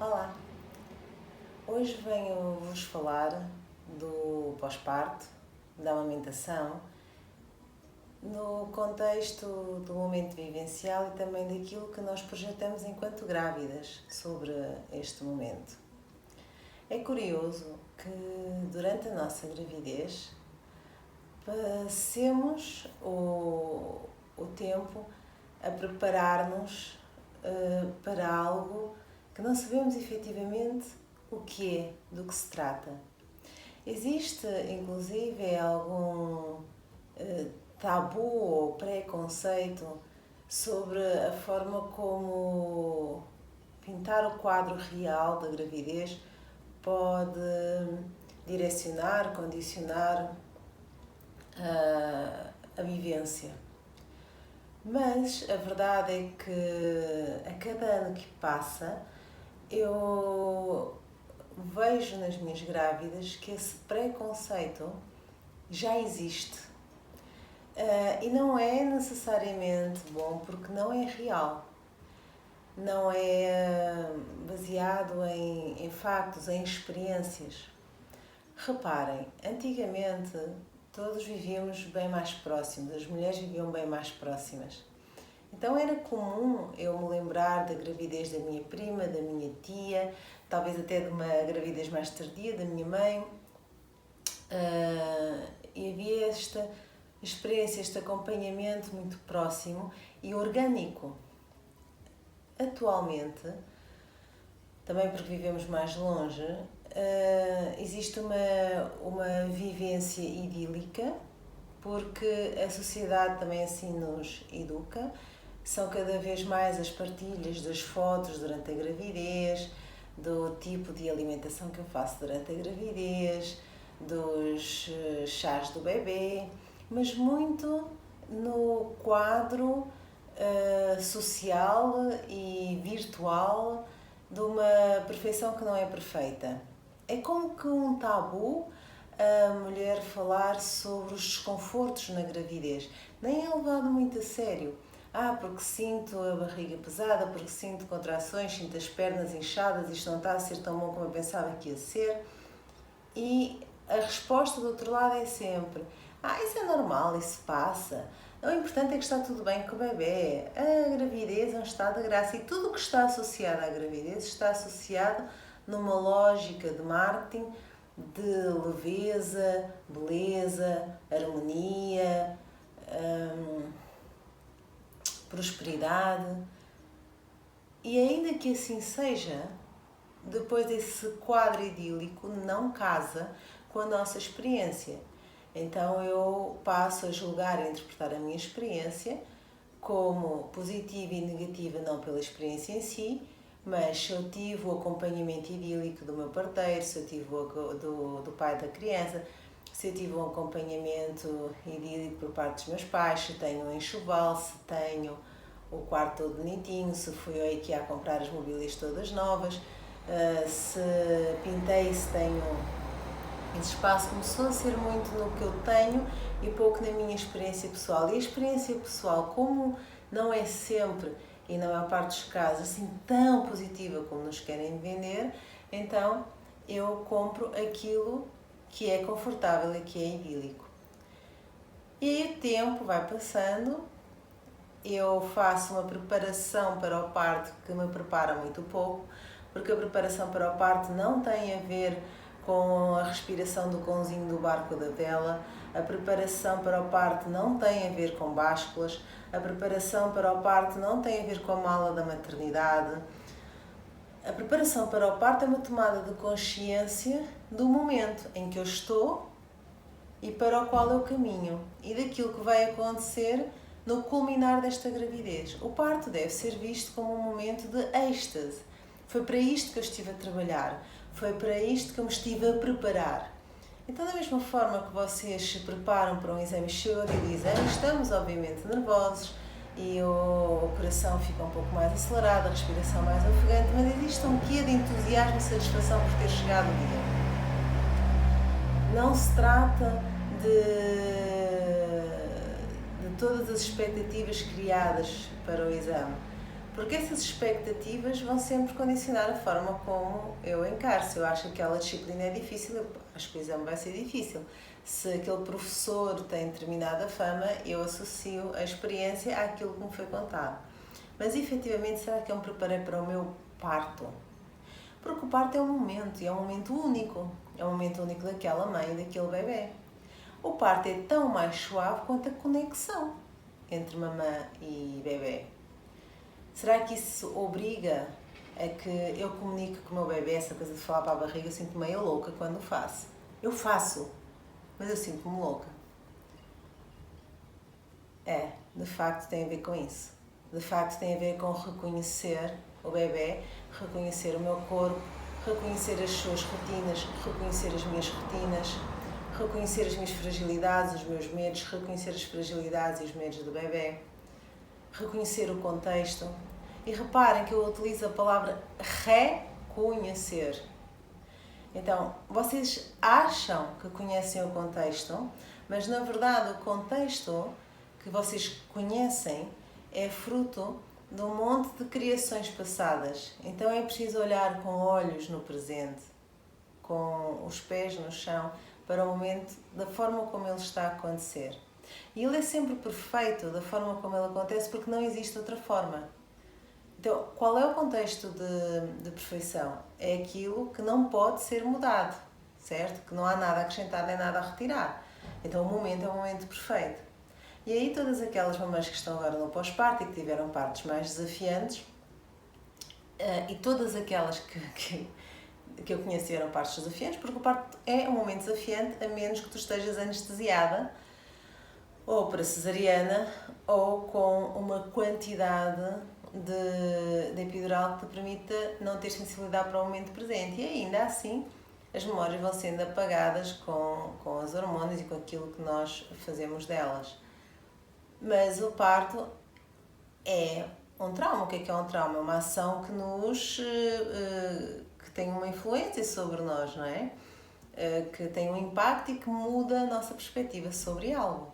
Olá! Hoje venho-vos falar do pós-parto, da amamentação, no contexto do momento vivencial e também daquilo que nós projetamos enquanto grávidas sobre este momento. É curioso que durante a nossa gravidez passemos o tempo a preparar-nos para algo que não sabemos efetivamente o que é, do que se trata. Existe, inclusive, algum tabu ou preconceito sobre a forma como pintar o quadro real da gravidez pode direcionar, condicionar a vivência. Mas a verdade é que a cada ano que passa eu vejo nas minhas grávidas que esse preconceito já existe. E não é necessariamente bom porque não é real. Não é baseado em factos, em experiências. Reparem, antigamente todos vivíamos bem mais próximos, as mulheres viviam bem mais próximas. Então era comum eu me lembrar da gravidez da minha prima, da minha tia, talvez até de uma gravidez mais tardia da minha mãe. E havia esta experiência, este acompanhamento muito próximo e orgânico. Atualmente, também porque vivemos mais longe, existe uma vivência idílica, porque a sociedade também assim nos educa. São cada vez mais as partilhas das fotos durante a gravidez, do tipo de alimentação que eu faço durante a gravidez, dos chás do bebê, mas muito no quadro social e virtual de uma perfeição que não é perfeita. É como que um tabu a mulher falar sobre os desconfortos na gravidez. Nem é levado muito a sério. Porque sinto a barriga pesada, porque sinto contrações, sinto as pernas inchadas, isto não está a ser tão bom como eu pensava que ia ser. E a resposta do outro lado é sempre: isso é normal, isso passa. O importante é que está tudo bem com o bebê. A gravidez é um estado de graça e tudo o que está associado à gravidez está associado numa lógica de marketing de leveza, beleza, harmonia, prosperidade. E ainda que assim seja, depois esse quadro idílico não casa com a nossa experiência. Então eu passo a julgar e a interpretar a minha experiência como positiva e negativa, não pela experiência em si, mas se eu tive o acompanhamento idílico do meu parteiro, se eu tive do pai da criança, se eu tive um acompanhamento idílico por parte dos meus pais, se tenho um enxoval, se tenho o quarto todo bonitinho, se fui ao IKEA a comprar as mobílias todas novas, se pintei, se tenho esse espaço. Começou a ser muito no que eu tenho e pouco na minha experiência pessoal. E a experiência pessoal, como não é sempre e na maior parte dos casos assim tão positiva como nos querem vender, então eu compro aquilo que é confortável e que é idílico. E aí o tempo vai passando, eu faço uma preparação para o parto que me prepara muito pouco, porque a preparação para o parto não tem a ver com a respiração do cãozinho do barco da vela, a preparação para o parto não tem a ver com básculas, a preparação para o parto não tem a ver com a mala da maternidade. A preparação para o parto é uma tomada de consciência do momento em que eu estou e para o qual eu caminho e daquilo que vai acontecer no culminar desta gravidez. O parto deve ser visto como um momento de êxtase. Foi para isto que eu estive a trabalhar, foi para isto que eu me estive a preparar. Então, da mesma forma que vocês se preparam para um exame, chega de exame, estamos obviamente nervosos e o coração fica um pouco mais acelerado, a respiração mais ofegante, mas existe um quê de entusiasmo e satisfação por ter chegado o dia. Não se trata de todas as expectativas criadas para o exame, Porque essas expectativas vão sempre condicionar a forma como eu encaro. Se eu acho que aquela disciplina é difícil, eu acho que o exame vai ser difícil. Se aquele professor tem determinada fama, eu associo a experiência àquilo que me foi contado. Mas efetivamente, será que eu me preparei para o meu parto? Porque o parto é um momento, e é um momento único. É um momento único daquela mãe e daquele bebê. O parto é tão mais suave quanto a conexão entre mamã e bebê. Será que isso obriga a que eu comunique com o meu bebê, essa coisa de falar para a barriga? Eu sinto-me meio louca quando faço. Eu faço, mas eu sinto-me louca. De facto tem a ver com isso. De facto tem a ver com reconhecer o bebê, reconhecer o meu corpo, reconhecer as suas rotinas, reconhecer as minhas rotinas, reconhecer as minhas fragilidades, os meus medos, reconhecer as fragilidades e os medos do bebê, reconhecer o contexto. E reparem que eu utilizo a palavra reconhecer. Então, vocês acham que conhecem o contexto, mas na verdade o contexto que vocês conhecem é fruto de um monte de criações passadas. Então é preciso olhar com olhos no presente, com os pés no chão, para o momento da forma como ele está a acontecer. E ele é sempre perfeito da forma como ele acontece, porque não existe outra forma. Então, qual é o contexto de perfeição? É aquilo que não pode ser mudado, certo? Que não há nada a acrescentar nem nada a retirar. Então, o momento é um momento perfeito. E aí, todas aquelas mamães que estão agora no pós-parto e que tiveram partos mais desafiantes, e todas aquelas que eu conheci eram partos desafiantes, porque o parto é um momento desafiante, a menos que tu estejas anestesiada, ou para cesariana, ou com uma quantidade de epidural que te permita não ter sensibilidade para o momento presente. E ainda assim, as memórias vão sendo apagadas com as hormonas e com aquilo que nós fazemos delas. Mas o parto é um trauma. O que é um trauma? É uma ação que que tem uma influência sobre nós, não é? Que tem um impacto e que muda a nossa perspectiva sobre algo.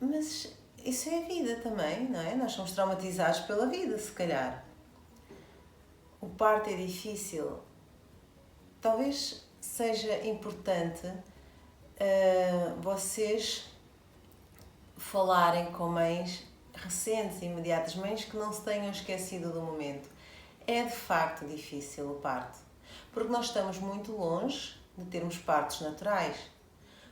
Mas isso é a vida também, não é? Nós somos traumatizados pela vida, se calhar. O parto é difícil. Talvez seja importante vocês falarem com mães recentes, imediatas, mães que não se tenham esquecido do momento. É de facto difícil o parto, porque nós estamos muito longe de termos partos naturais.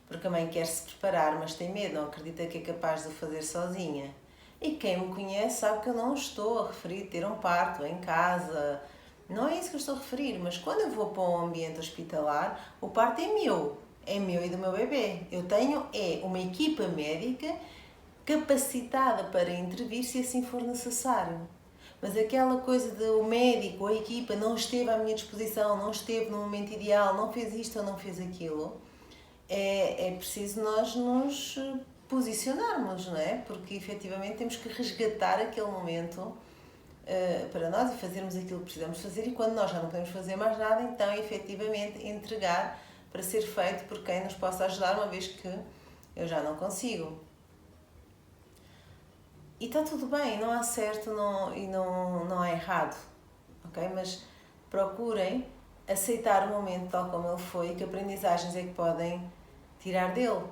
Porque a mãe quer se preparar, mas tem medo, não acredita que é capaz de o fazer sozinha. E quem me conhece sabe que eu não estou a referir ter um parto em casa. Não é isso que eu estou a referir, mas quando eu vou para um ambiente hospitalar, o parto é meu e do meu bebê. Eu tenho uma equipa médica capacitada para intervir se assim for necessário. Mas aquela coisa de o médico, a equipa, não esteve à minha disposição, não esteve no momento ideal, não fez isto ou não fez aquilo, é preciso nós nos posicionarmos, não é? Porque efetivamente temos que resgatar aquele momento para nós e fazermos aquilo que precisamos fazer, e quando nós já não podemos fazer mais nada, então efetivamente entregar para ser feito por quem nos possa ajudar, uma vez que eu já não consigo. E está tudo bem, não há certo e não há errado, ok? Mas procurem aceitar o momento tal como ele foi e que aprendizagens é que podem tirar dele.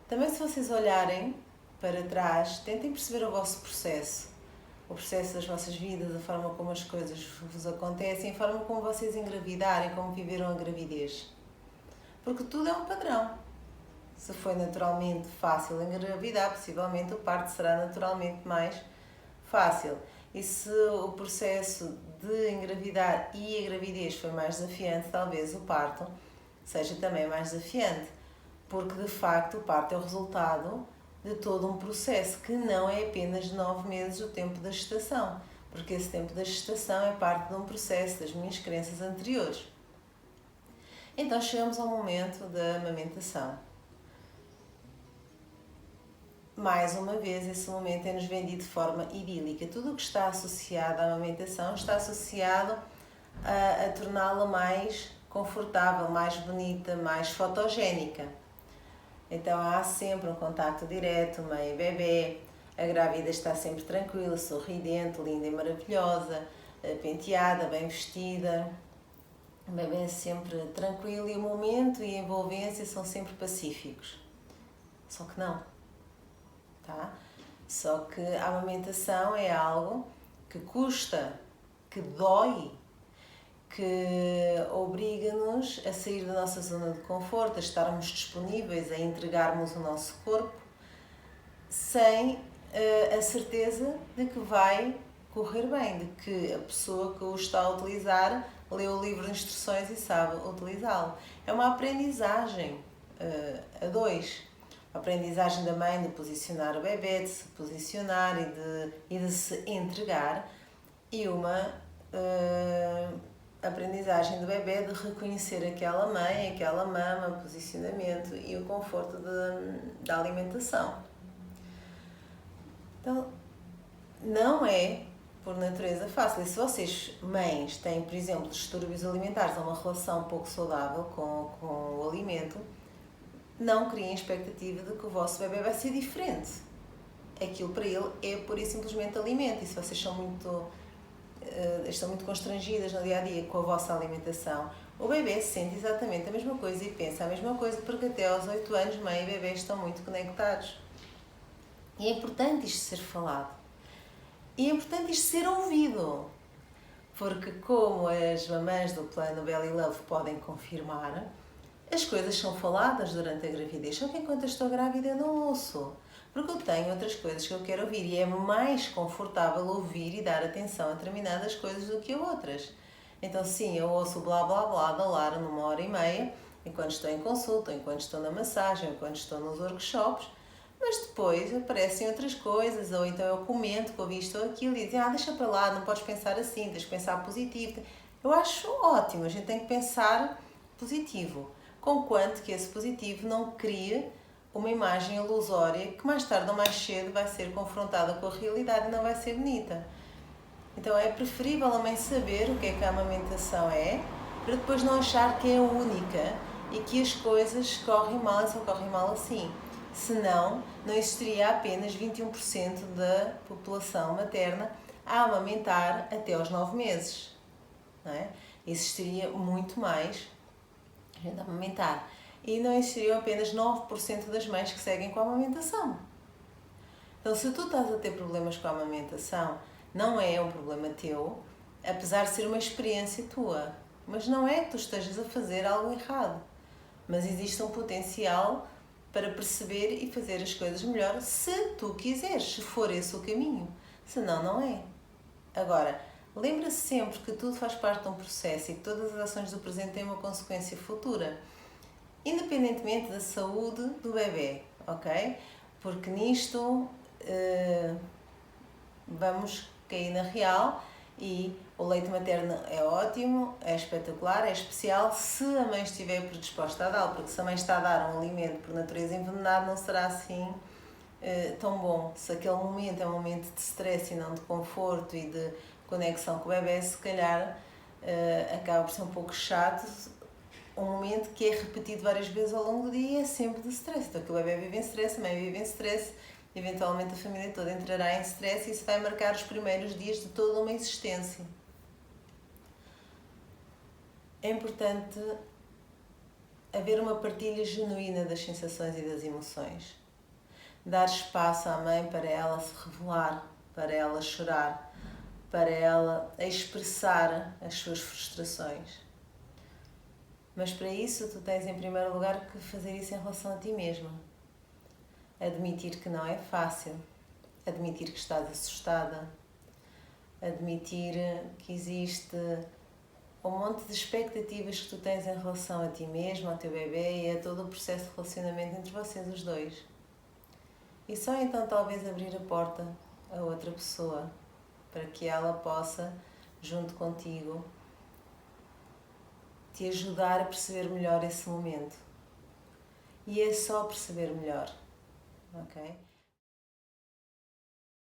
Também, se vocês olharem para trás, tentem perceber o vosso processo, o processo das vossas vidas, a forma como as coisas vos acontecem, a forma como vocês engravidarem, como viveram a gravidez. Porque tudo é um padrão. Se foi naturalmente fácil engravidar, possivelmente o parto será naturalmente mais fácil. E se o processo de engravidar e a gravidez foi mais desafiante, talvez o parto seja também mais desafiante. Porque, de facto, o parto é o resultado de todo um processo que não é apenas de 9 meses o tempo da gestação. Porque esse tempo da gestação é parte de um processo das minhas crenças anteriores. Então chegamos ao momento da amamentação. Mais uma vez, esse momento é-nos vendido de forma idílica. Tudo o que está associado à amamentação está associado a torná-la mais confortável, mais bonita, mais fotogénica. Então há sempre um contacto direto, mãe e bebê, a grávida está sempre tranquila, sorridente, linda e maravilhosa, penteada, bem vestida. O bebê é sempre tranquilo e o momento e a envolvência são sempre pacíficos. Só que não, tá? Só que a amamentação é algo que custa, que dói, que obriga-nos a sair da nossa zona de conforto, a estarmos disponíveis, a entregarmos o nosso corpo, sem a certeza de que vai correr bem, de que a pessoa que o está a utilizar leu o livro de instruções e sabe utilizá-lo. É uma aprendizagem a dois. A aprendizagem da mãe de posicionar o bebê, de se posicionar e de se entregar, e uma aprendizagem do bebê de reconhecer aquela mãe, aquela mama, posicionamento e o conforto da alimentação. Então, não é por natureza fácil. E se vocês, mães, têm, por exemplo, distúrbios alimentares ou uma relação pouco saudável com o alimento, não criem expectativa de que o vosso bebê vai ser diferente. Aquilo para ele é pura e simplesmente alimento. E se vocês estão muito constrangidas no dia a dia com a vossa alimentação, o bebê sente exatamente a mesma coisa e pensa a mesma coisa, porque até aos 8 anos, mãe e bebê estão muito conectados. E é importante isto ser falado. E é importante isto ser ouvido. Porque, como as mamães do plano Belly Love podem confirmar, as coisas são faladas durante a gravidez. Só que enquanto eu estou grávida eu não ouço. Porque eu tenho outras coisas que eu quero ouvir e é mais confortável ouvir e dar atenção a determinadas coisas do que a outras. Então sim, eu ouço o blá blá blá da Lara numa hora e meia, enquanto estou em consulta, enquanto estou na massagem, enquanto estou nos workshops, mas depois aparecem outras coisas, ou então eu comento que ouvi isto ou aquilo e dizem, deixa para lá, não podes pensar assim, tens de pensar positivo. Eu acho ótimo, a gente tem que pensar positivo, conquanto que esse positivo não crie uma imagem ilusória que mais tarde ou mais cedo vai ser confrontada com a realidade e não vai ser bonita. Então é preferível a mãe saber o que é que a amamentação é, para depois não achar que é única e que as coisas correm mal e só correm mal assim. Senão, não existiria apenas 21% da população materna a amamentar até aos 9 meses. Não é? Existiria muito mais gente a amamentar. E não existiriam apenas 9% das mães que seguem com a amamentação. Então, se tu estás a ter problemas com a amamentação, não é um problema teu, apesar de ser uma experiência tua. Mas não é que tu estejas a fazer algo errado. Mas existe um potencial para perceber e fazer as coisas melhor se tu quiseres, se for esse o caminho. Senão, não é. Agora, lembra-se sempre que tudo faz parte de um processo e que todas as ações do presente têm uma consequência futura. Independentemente da saúde do bebê, ok? Porque nisto vamos cair na real e o leite materno é ótimo, é espetacular, é especial se a mãe estiver predisposta a dá-lo, porque se a mãe está a dar um alimento por natureza envenenado não será assim tão bom. Se aquele momento é um momento de stress e não de conforto e de conexão com o bebê, se calhar acaba por ser um pouco chato, um momento que é repetido várias vezes ao longo do dia e é sempre de stress. Então que o bebê vive em stress, a mãe vive em stress, eventualmente a família toda entrará em stress e isso vai marcar os primeiros dias de toda uma existência. É importante haver uma partilha genuína das sensações e das emoções. Dar espaço à mãe para ela se revelar, para ela chorar, para ela expressar as suas frustrações. Mas para isso tu tens em primeiro lugar que fazer isso em relação a ti mesma. Admitir que não é fácil, admitir que estás assustada, admitir que existe um monte de expectativas que tu tens em relação a ti mesma, ao teu bebê e a todo o processo de relacionamento entre vocês os dois. E só então talvez abrir a porta a outra pessoa para que ela possa, junto contigo, te ajudar a perceber melhor esse momento. E é só perceber melhor, ok?